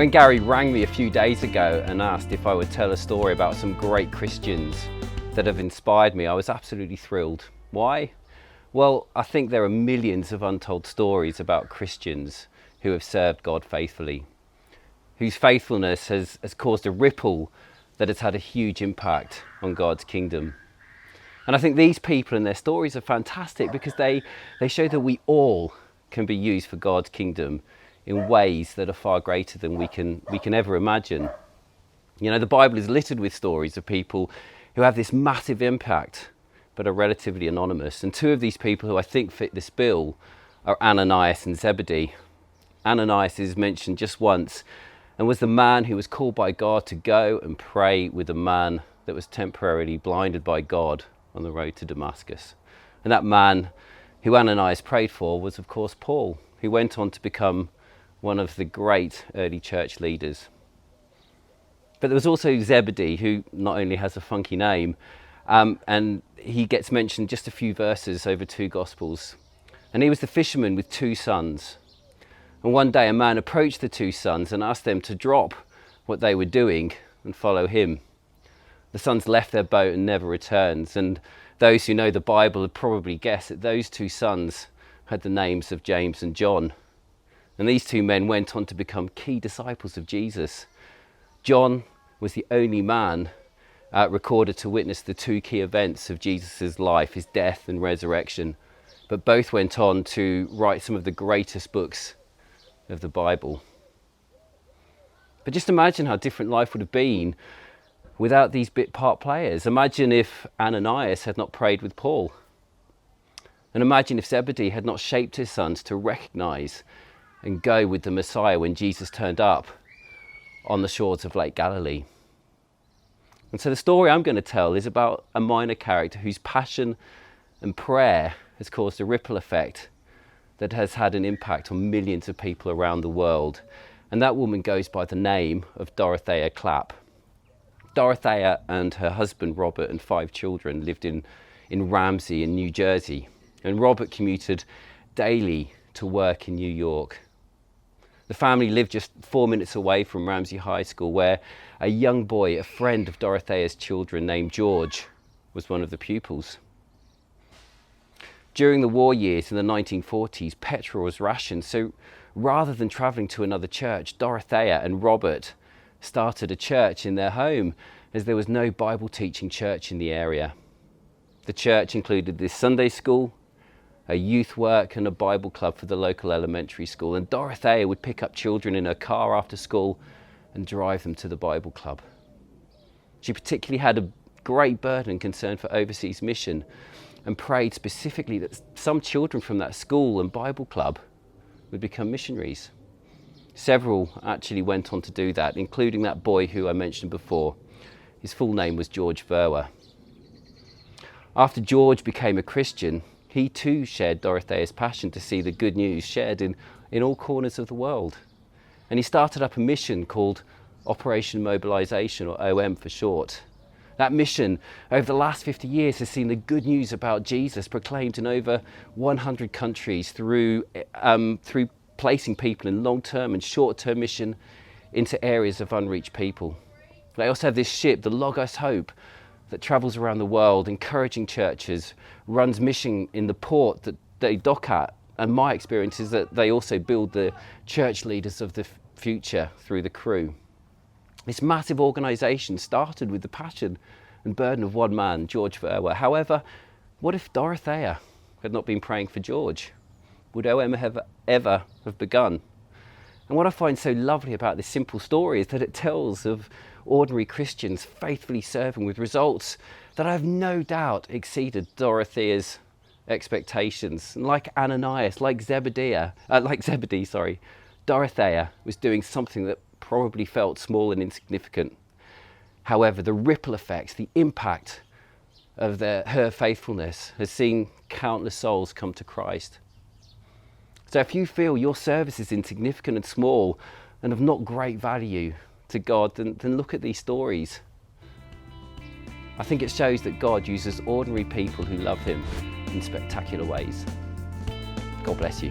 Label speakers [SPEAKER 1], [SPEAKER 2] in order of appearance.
[SPEAKER 1] When Gary rang me a few days ago and asked if I would tell a story about some great Christians that have inspired me, I was absolutely thrilled. Why? Well, I think there are millions of untold stories about Christians who have served God faithfully, whose faithfulness has caused a ripple that has had a huge impact on God's kingdom. And I think these people and their stories are fantastic because they show that we all can be used for God's kingdom in ways that are far greater than we can ever imagine. You know, the Bible is littered with stories of people who have this massive impact but are relatively anonymous. And two of these people who I think fit this bill are Ananias and Zebedee. Ananias is mentioned just once and was the man who was called by God to go and pray with a man that was temporarily blinded by God on the road to Damascus. And that man who Ananias prayed for was, of course, Paul, who went on to become one of the great early church leaders. But there was also Zebedee, who not only has a funky name, and he gets mentioned just a few verses over two Gospels. And he was the fisherman with two sons. And one day a man approached the two sons and asked them to drop what they were doing and follow him. The sons left their boat and never returned. And those who know the Bible would probably guess that those two sons had the names of James and John. And these two men went on to become key disciples of Jesus. John was the only man recorded to witness the two key events of Jesus' life, his death and resurrection. But both went on to write some of the greatest books of the Bible. But just imagine how different life would have been without these bit part players. Imagine if Ananias had not prayed with Paul. And imagine if Zebedee had not shaped his sons to recognize and go with the Messiah when Jesus turned up on the shores of Lake Galilee. And so the story I'm going to tell is about a minor character whose passion and prayer has caused a ripple effect that has had an impact on millions of people around the world. And that woman goes by the name of Dorothea Clapp. Dorothea and her husband Robert and 5 children lived in Ramsey in New Jersey. And Robert commuted daily to work in New York. The family lived just 4 minutes away from Ramsey High School, where a young boy, a friend of Dorothea's children named George, was one of the pupils. During the war years in the 1940s, petrol was rationed, so rather than travelling to another church, Dorothea and Robert started a church in their home, as there was no Bible teaching church in the area. The church included this Sunday school, a youth work and a Bible club for the local elementary school. And Dorothea would pick up children in her car after school and drive them to the Bible club. She particularly had a great burden and concern for overseas mission and prayed specifically that some children from that school and Bible club would become missionaries. Several actually went on to do that, including that boy who I mentioned before. His full name was George Verwer. After George became a Christian, he too shared Dorothea's passion to see the good news shared in all corners of the world. And he started up a mission called Operation Mobilisation, or OM for short. That mission, over the last 50 years, has seen the good news about Jesus proclaimed in over 100 countries through placing people in long-term and short-term mission into areas of unreached people. They also have this ship, the Logos Hope, that travels around the world, encouraging churches, runs mission in the port that they dock at. And my experience is that they also build the church leaders of the future through the crew. This massive organisation started with the passion and burden of one man, George Verwer. However, what if Dorothea had not been praying for George? Would OM ever have begun? And what I find so lovely about this simple story is that it tells of ordinary Christians faithfully serving with results that I have no doubt exceeded Dorothea's expectations. And like Ananias, like Zebedee, Dorothea was doing something that probably felt small and insignificant. However, the ripple effects, the impact of her faithfulness has seen countless souls come to Christ. So if you feel your service is insignificant and small and of not great value to God, then look at these stories. I think it shows that God uses ordinary people who love him in spectacular ways. God bless you.